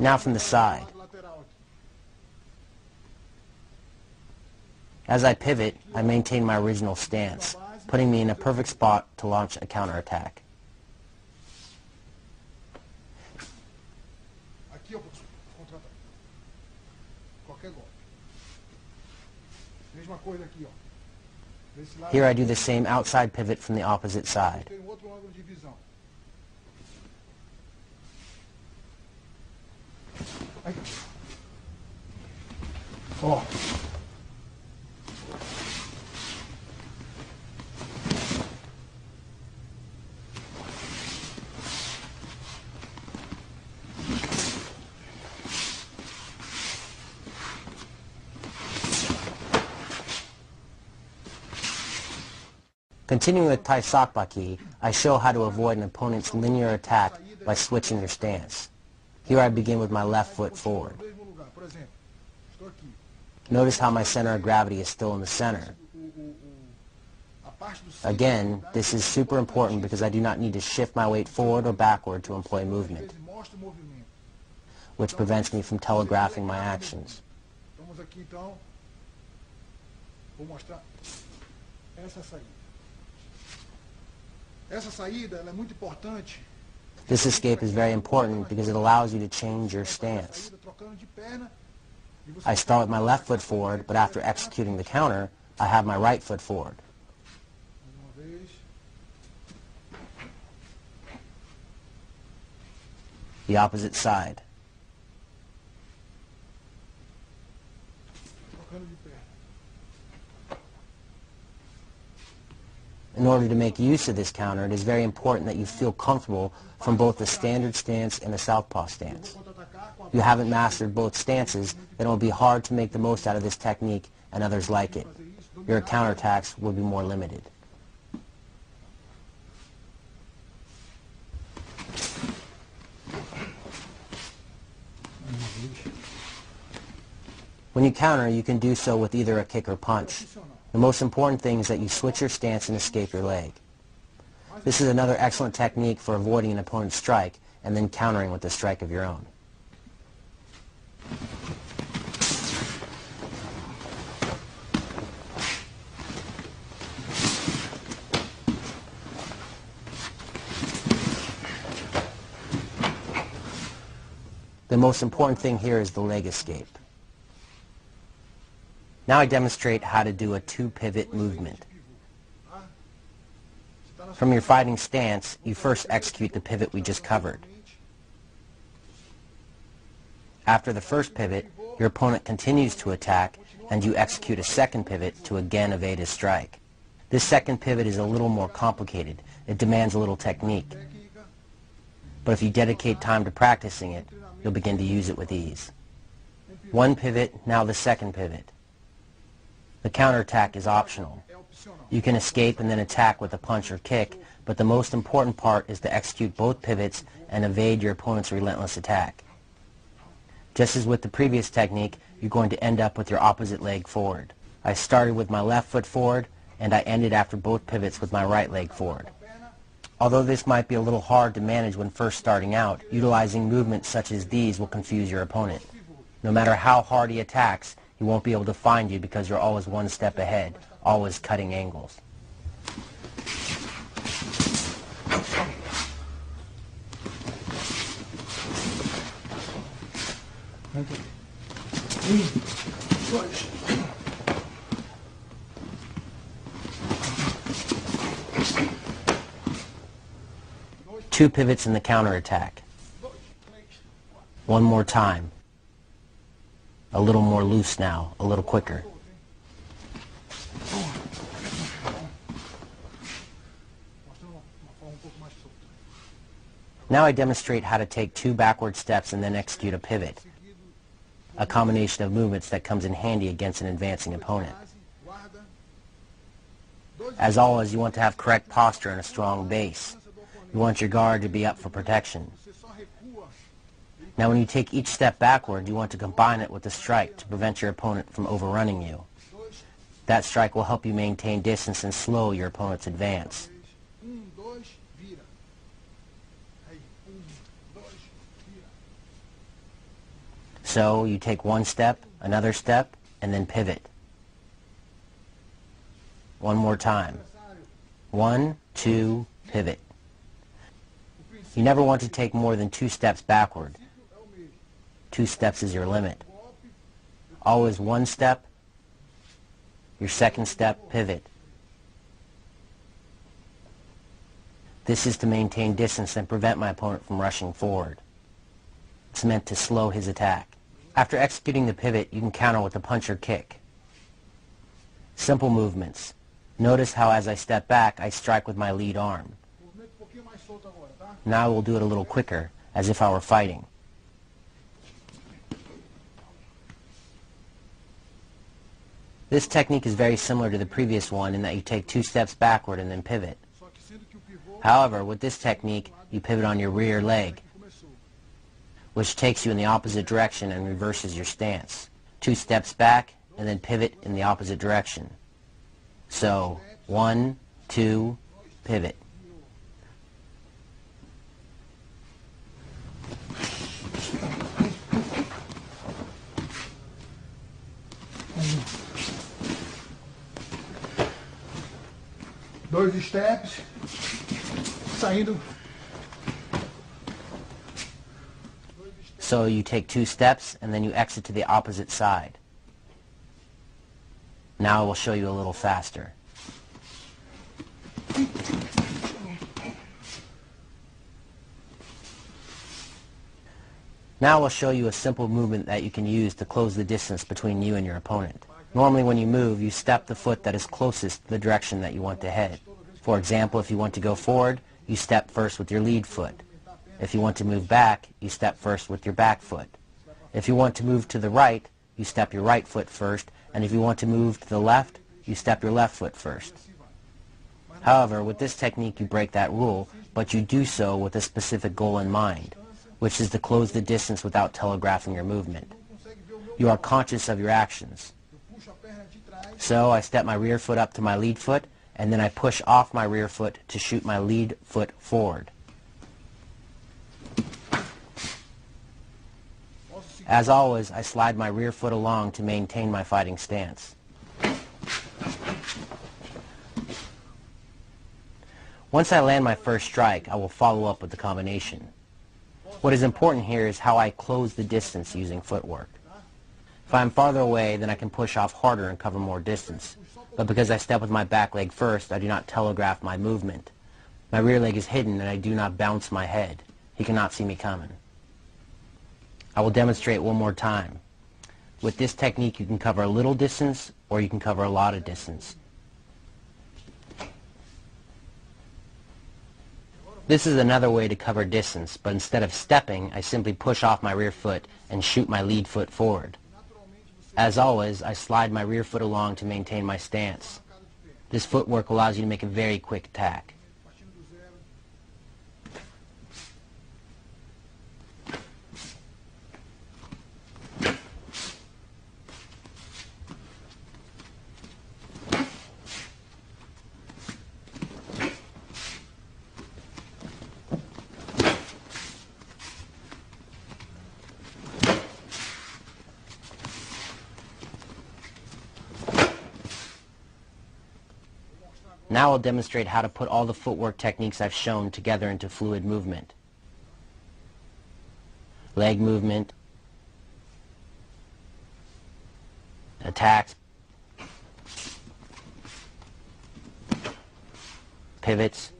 Now from the side. As I pivot, I maintain my original stance, putting me in a perfect spot to launch a counterattack. Here I do the same outside pivot from the opposite side. Ó. Continuing with Tai Sakbaki, I show how to avoid an opponent's linear attack by switching your stance. Here I begin with my left foot forward. Notice how my center of gravity is still in the center. Again, this is super important because I do not need to shift my weight forward or backward to employ movement, which prevents me from telegraphing my actions. This escape is very important because it allows you to change your stance. I start with my left foot forward, but after executing the counter, I have my right foot forward. The opposite side. In order to make use of this counter, it is very important that you feel comfortable from both the standard stance and the southpaw stance. If you haven't mastered both stances, then it will be hard to make the most out of this technique and others like it. Your counterattacks will be more limited. When you counter, you can do so with either a kick or punch. The most important thing is that you switch your stance and escape your leg. This is another excellent technique for avoiding an opponent's strike and then countering with a strike of your own. The most important thing here is the leg escape. Now I demonstrate how to do a two-pivot movement. From your fighting stance, you first execute the pivot we just covered. After the first pivot, your opponent continues to attack, and you execute a second pivot to again evade his strike. This second pivot is a little more complicated. It demands a little technique. But if you dedicate time to practicing it, you'll begin to use it with ease. One pivot, now the second pivot. The counterattack is optional. You can escape and then attack with a punch or kick, but the most important part is to execute both pivots and evade your opponent's relentless attack. Just as with the previous technique, you're going to end up with your opposite leg forward. I started with my left foot forward, and I ended after both pivots with my right leg forward. Although this might be a little hard to manage when first starting out, utilizing movements such as these will confuse your opponent. No matter how hard he attacks, he won't be able to find you because you're always one step ahead, always cutting angles. Two pivots in the counterattack. One more time. A little more loose now, a little quicker. Now I demonstrate how to take two backward steps and then execute a pivot, a combination of movements that comes in handy against an advancing opponent. As always, you want to have correct posture and a strong base. You want your guard to be up for protection. Now when you take each step backward, you want to combine it with a strike to prevent your opponent from overrunning you. That strike will help you maintain distance and slow your opponent's advance. So you take one step, another step, and then pivot. One more time. 1, 2, pivot. You never want to take more than 2 steps backward. 2 steps is your limit. Always one step, your second step, pivot. This is to maintain distance and prevent my opponent from rushing forward. It's meant to slow his attack. After executing the pivot, you can counter with a punch or kick. Simple movements. Notice how as I step back, I strike with my lead arm. Now I will do it a little quicker, as if I were fighting. This technique is very similar to the previous one in that you take 2 steps backward and then pivot. However, with this technique, you pivot on your rear leg, which takes you in the opposite direction and reverses your stance. 2 steps back and then pivot in the opposite direction. So, 1, 2, pivot. Dois steps, saindo. So you take 2 steps and then you exit to the opposite side. Now I will show you a little faster. Now I'll show you a simple movement that you can use to close the distance between you and your opponent. Normally when you move, you step the foot that is closest to the direction that you want to head. For example, if you want to go forward, you step first with your lead foot. If you want to move back, you step first with your back foot. If you want to move to the right, you step your right foot first, and if you want to move to the left, you step your left foot first. However, with this technique you break that rule, but you do so with a specific goal in mind, which is to close the distance without telegraphing your movement. You are conscious of your actions. So I step my rear foot up to my lead foot, and then I push off my rear foot to shoot my lead foot forward. As always, I slide my rear foot along to maintain my fighting stance. Once I land my first strike, I will follow up with the combination. What is important here is how I close the distance using footwork. If I am farther away, then I can push off harder and cover more distance. But because I step with my back leg first, I do not telegraph my movement. My rear leg is hidden and I do not bounce my head. He cannot see me coming. I will demonstrate one more time. With this technique you can cover a little distance or you can cover a lot of distance. This is another way to cover distance, but instead of stepping, I simply push off my rear foot and shoot my lead foot forward. As always, I slide my rear foot along to maintain my stance. This footwork allows you to make a very quick attack. Now I'll demonstrate how to put all the footwork techniques I've shown together into fluid movement. Leg movement, attacks, pivots,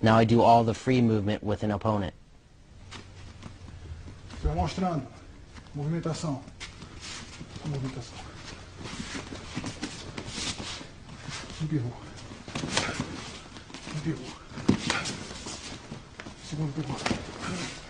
Now I do all the free movement with an opponent. Você vai mostrando. Movimentação. Movimentação. Empurrou. Empurrou. Segundo empurrou.